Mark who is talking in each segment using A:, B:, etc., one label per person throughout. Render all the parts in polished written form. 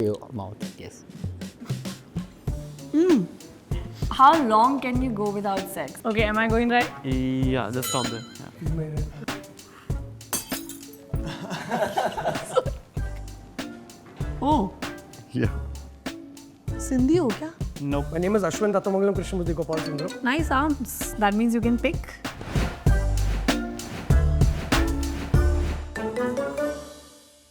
A: your mouth. Yes.
B: How long can you go without sex? Okay, am I going right?
C: Yeah, just stop there. Yeah.
B: Oh,
D: Yeah.
B: Sindhi ho kya?
C: Nope.
E: My name is Ashwin Dattamangalam Krishnamurthy Gopal Sundaram.
B: Nice arms. That means you can pick.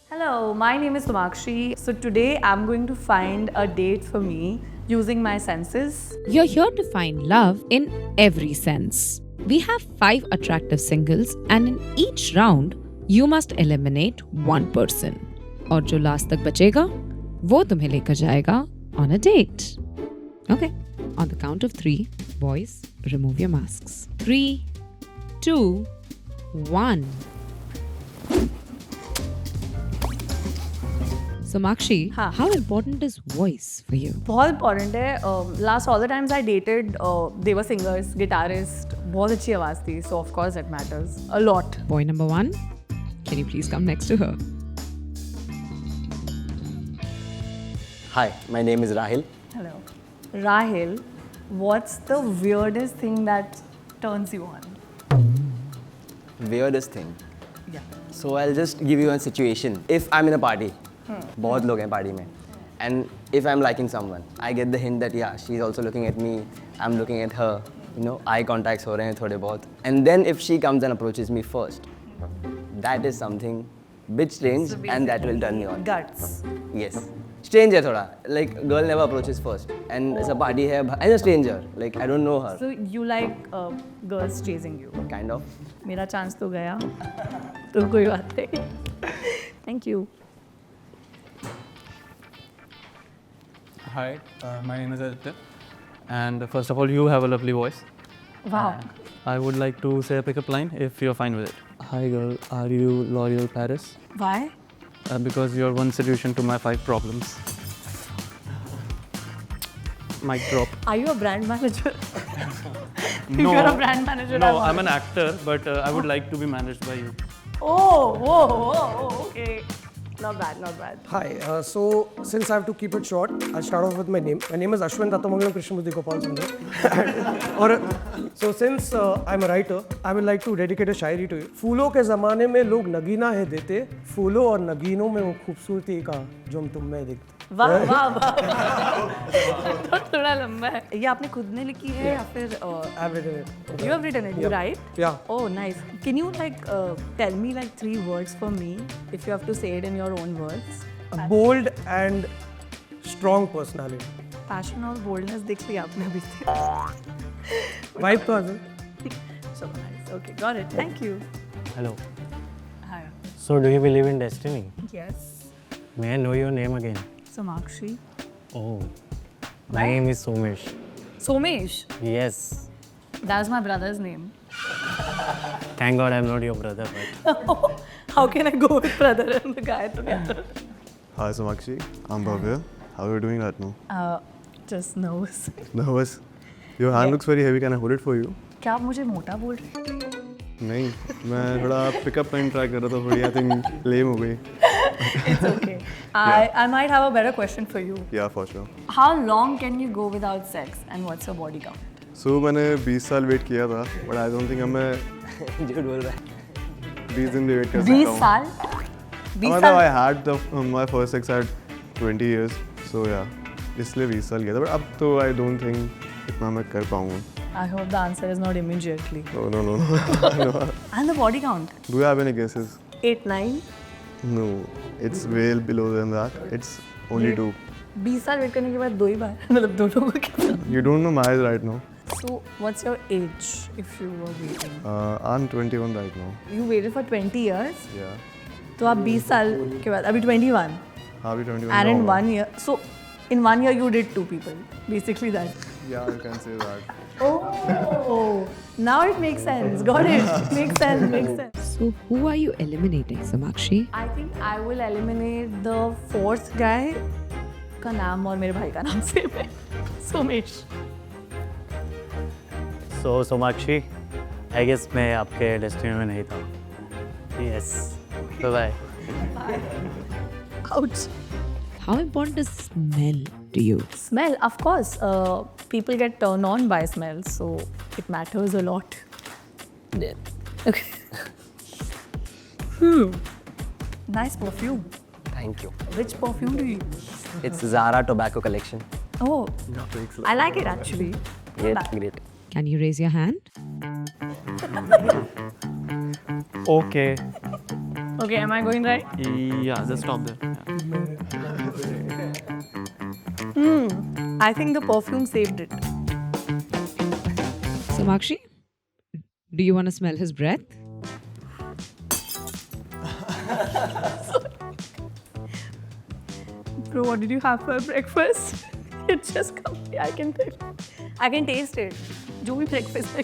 B: Hello, my name is Somakshi. So today I'm going to find a date for me using my senses.
F: You're here to find love in every sense. We have 5 attractive singles, and in each round, you must eliminate one person. और जो last तक बचेगा, वो तुम्हें लेकर जाएगा on a date. Okay, on the count of 3, boys, remove your masks. 3, 2, 1. Somakshi,
B: हाँ.
F: how important is voice for you?
B: बहुत important है. Last all the times I dated, they were singers, guitarists. बहुत अच्छी आवाज़ थी. So of course it matters a lot.
F: Boy number 1, can you please come next to her?
A: Hi, my name is Rahil.
B: Hello. Rahil, what's the weirdest thing that turns you on?
A: Weirdest thing.
B: Yeah.
A: So I'll just give you a situation. If I'm in a party, बहुत लोग हैं party में, and if I'm liking someone, I get the hint that yeah, she's also looking at me, I'm looking at her, you know, eye contacts हो रहे हैं थोड़े बहुत. And then if she comes and approaches me first, that is something bit strange and that will turn me on.
B: Guts.
A: Yes. Strange है थोड़ा. Like girl never approaches first, and it's a party है, and a stranger. Like I don't know her.
B: So you like girls chasing you?
A: Kind of.
B: मेरा chance तो गया. तो कोई बात नहीं. Thank you.
C: Hi, my name is Aditya. And first of all, you have a lovely voice.
B: Wow.
C: I would like to say a pickup line if you're fine with it. Hi girl, are you L'Oreal Paris?
B: Why?
C: Because you're one solution to my 5 problems. Mic drop.
B: Are you a brand manager? If
C: No.
B: you're a brand manager,
C: No,
B: I
C: I'm
B: want
C: an actor, but I would like to be managed by you.
B: Oh, whoa, whoa, whoa, okay. Not bad, not bad.
E: Hi, so since I have to keep it short, I'll start off with my name. My name is Ashwin Dattamangalam Krishnamurthy Gopal Sundaram. और so since I'm a writer, I would like to dedicate a Shayari to you. फूलों के ज़माने में लोग नगीना है देते, फूलों और नगीनों में वो खूबसूरती का जो हम तुम में देखते.
B: वाह वाह वाह. थोड़ा लंबा है. ये आपने खुद ने लिखी है या फिर?
E: I've written it.
B: You have written it, you write?
E: Yeah.
B: Oh, nice. Can you like tell me like 3 words for me if you have to say it in your own words?
E: A bold and strong personality.
B: Passion और boldness दिख लिया आपने अभी से.
E: Vibe तो आ जाए.
B: So nice. Okay, got it. Thank you.
G: Hello.
B: Hi.
G: So, do you believe in destiny?
B: Yes.
G: May I know your name again?
B: Somakshi.
G: Oh, my name is Somesh.
B: Somesh.
G: Yes.
B: That's my brother's name.
G: Thank God I'm not your brother, but
B: How can I go with brother and the guy together?
D: Hi, Somakshi. I'm Bhavya. How are you doing right now?
B: Just nervous.
D: Nervous? Your hand looks very heavy. Can I hold it for you?
B: क्या आप मुझे मोटा बोल रहे हैं?
D: नहीं, मैं थोड़ा पिकअप लाइन ट्राई कर रहा था थोड़ी. I think लेम हो गई.
B: It's okay. I might have a better question for you.
D: Yeah, for sure.
B: How long can you go without sex and what's your body count?
D: So मैंने 20 साल wait किया था, but I don't think मैं
A: झूठ बोल रहा है.
D: 20 दिन भी वेट कर सकता
B: 20
D: हूँ.
B: साल? 20
D: मतलब
B: साल?
D: I had my first sex at 20 years, so yeah, इसलिए 20 साल किया था. But अब तो I don't think इतना मैं कर पाऊँगा.
B: I hope the answer is not immediately.
D: No.
B: And the body count?
D: Do you have any guesses?
B: 8, 9?
D: No, it's way below than that. It's only 2.
B: 20 साल वेट करने के बाद 2 ही बार मतलब दोनों को कितना?
D: You don't know my age right now.
B: So what's your age if you were waiting?
D: I'm 21 right now.
B: You waited for 20 years?
D: Yeah.
B: तो आप 20 साल के बाद अभी 21?
D: I'll be 21
B: And in
D: now.
B: 1 year, so in 1 year you did 2 people, basically that.
D: Yeah, you can say that.
B: Oh, now it makes sense. Got it. Makes sense. Makes sense.
F: So, who are you eliminating, Somakshi?
B: I think I will eliminate the 4th guy. का नाम और मेरे भाई का नाम same है. Somesh.
G: so Somakshi, I guess मैं आपके डेस्टिनी में नहीं था. Yes. Bye bye.
B: Ouch.
F: How important is smell to you?
B: Smell, of course. People get turned on by smell, so it matters a lot. Yeah. Okay. Nice perfume.
A: Thank you.
B: Which perfume do you use?
A: It's Zara Tobacco Collection.
B: Oh, I like it actually.
A: Great, great.
F: Can you raise your hand?
G: Okay.
B: Okay, am I going right?
C: Yeah, just stop there.
B: I think the perfume saved it.
F: Samakshi, do you want to smell his breath?
B: Bro, what did you have for breakfast? It just comes. I can taste it. जो भी breakfast में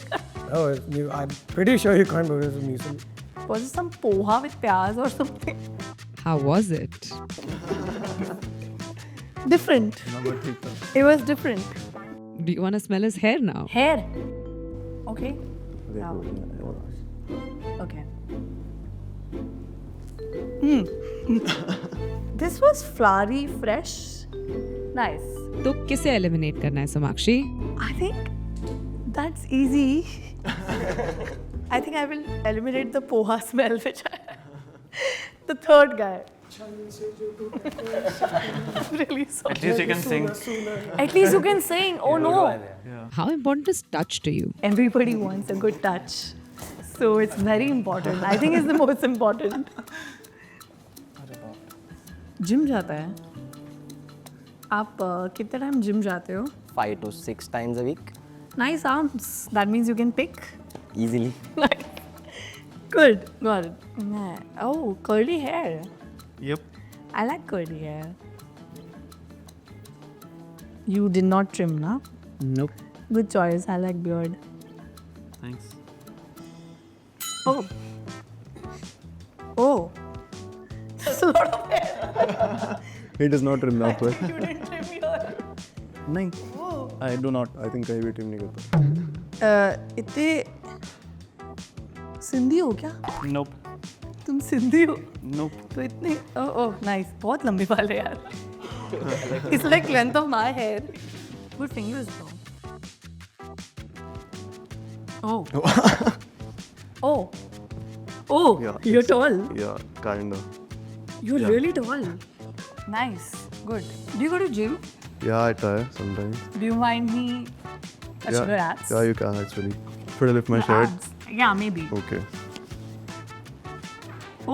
E: Oh, I'm pretty sure you can't do this with muesli.
B: Was it some poha with pyaz or something?
F: How was it?
B: Different. It was different.
F: Do you want to smell his hair now?
B: Hair. Okay. Now. Okay. This was flowery, fresh. Nice.
F: तो किसे eliminate करना है Samakshi?
B: I think that's easy. I think I will eliminate the poha smell, which I the third guy. Really sorry.
C: At least you can sing.
B: At least you can sing. Oh no.
F: How important is touch to you?
B: Everybody wants a good touch. So it's very important. I think it's the most important. Gym जाता है आप कितने time gym जाते हो
A: 5 to 6 times a week,
B: nice arms that means you can pick
A: easily.
B: Good good oh curly hair
C: Yep.
B: I like curly hair you did not trim ना
C: Nope.
B: Good choice I like beard
C: Thanks.
B: Oh oh That's a lot of hair.
D: He does not trim that way.
B: You didn't trim your
C: नहीं. I do not.
D: I think कहीं भी trim नहीं करता.
B: इतने सिंधी हो क्या
C: Nope.
B: तुम सिंधी हो
C: Nope.
B: तो इतने ओह नाइस बहुत लंबे बाल है यार it's like length of my hair good fingers bro oh oh
D: Yeah,
B: you're tall
D: Yeah, kinda.
B: you're
D: Yeah.
B: really tall nice good do you go to gym
D: Yeah, I try sometimes.
B: do you mind me touching your abs
D: Yeah, you can actually. Should I lift my
B: Your
D: shirt?
B: abs. Yeah, maybe.
D: Okay.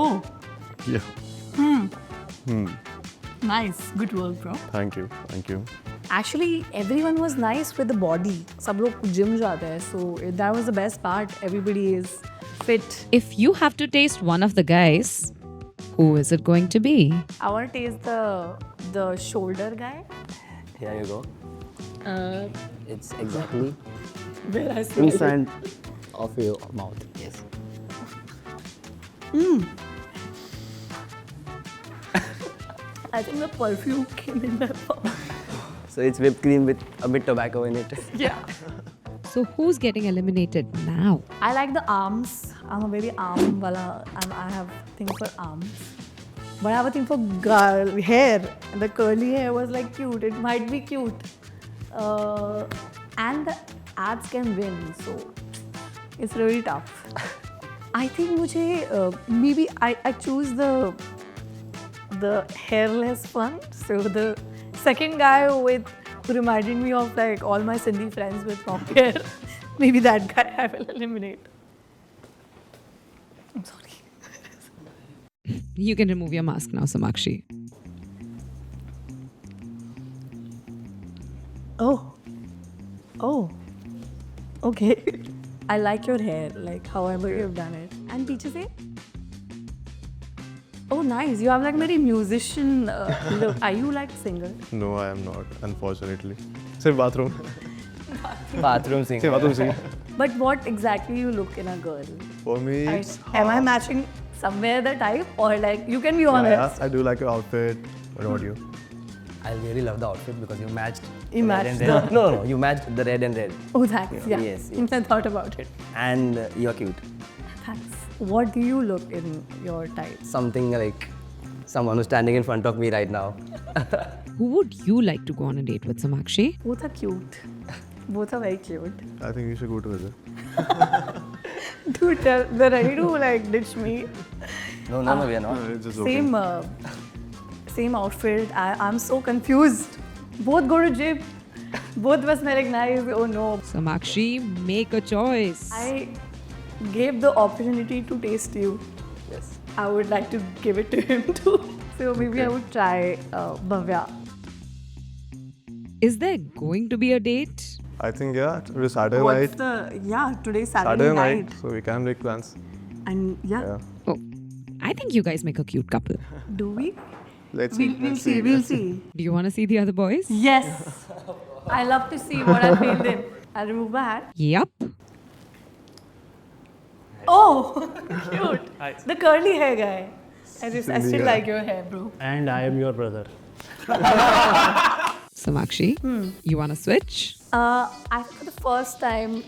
B: Oh,
D: Yeah.
B: nice. Good work, bro.
D: Thank you. Thank you.
B: Actually, everyone was nice with the body. सब लोग gym जाते हैं, so that was the best part. Everybody is fit.
F: If you have to taste one of the guys, who is it going to be?
B: I want to taste the shoulder guy.
A: Here you go. It's exactly
B: Where I smell it.
A: inside of your mouth. Yes.
B: I think the perfume came in that mouth.
A: So it's whipped cream with a bit tobacco in it.
B: Yeah.
F: So who's getting eliminated now?
B: I like the arms. I'm a very arm wala. I have thing for arms. But I have a thing for hair. And the curly hair was like cute. It might be cute. And the abs can win. So it's really tough. I think maybe I choose the hairless one. So the second guy who reminded me of like all my Sindhi friends with long hair. Maybe that guy I will eliminate. I'm sorry.
F: You can remove your mask now, Samakshi.
B: Oh. Okay. I like your hair, like however you've done it. And piche se? Oh, nice. You have like very musician look. Are you like singer?
D: No, I am not, unfortunately. Say bathroom.
A: Bathroom singer.
D: Say bathroom singer.
B: But what exactly you look in a girl?
D: For me, it's
B: Am I matching somewhere the type or like you can be
D: yeah,
B: honest?
D: I do like your outfit. What about you?
A: I really love the outfit because you matched.
B: You
A: red
B: matched
A: and red. No, you matched the red and red,
B: Oh, thanks. Yeah.
A: Yes,
B: I thought about it.
A: and you're cute.
B: Thanks. What do you look in your type?
A: Something like someone who's standing in front of me right now.
F: Who would you like to go on a date with, Samakshi?
B: Both are cute. Both are very cute.
D: I think you should go together.
B: Dude, they're ready to like ditch me.
A: No, we are not.
D: It's just okay.
B: Same outfit. I'm so confused. Both go to gym. Both of us may recognize. Oh no.
F: Samakshi, make a choice.
B: I gave the opportunity to taste you.
A: Yes.
B: I would like to give it to him too. So maybe I would try Bhavya.
F: Is there going to be a date?
D: I think, yeah, today's Saturday
B: What's
D: night.
B: today's Saturday night.
D: So we can make plans.
B: And
D: Yeah.
F: Oh, I think you guys make a cute couple.
B: do we?
D: Let's see.
B: We'll see. We'll see.
F: Do you want to see the other boys?
B: Yes. I love to see what I feel in. I'll remove my hat.
F: Yep.
B: Oh, cute. The curly hair guy. I still like your hair, bro.
G: And I am your brother.
F: Samakshi, you want to switch?
B: I think for the first time,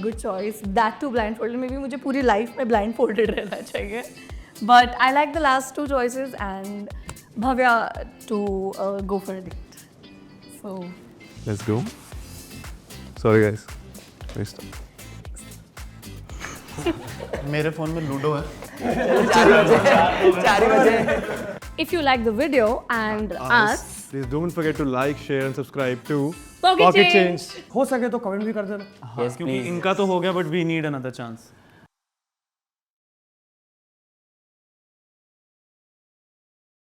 B: good choice. That too blindfolded. Maybe मुझे पूरी life में blindfolded रहना चाहिए. But I like the last two choices and Bhavya to go for a date. So
D: Let's go. Sorry, guys. Missed.
C: मेरे phone में ludo है.
B: if you like the video and us,
D: Please don't forget to like, share, and subscribe to
B: Pocket Change.
E: हो सके तो comment भी कर देना.
A: Yes,
C: क्योंकि
A: please.
C: इनका तो हो गया, but we need another chance.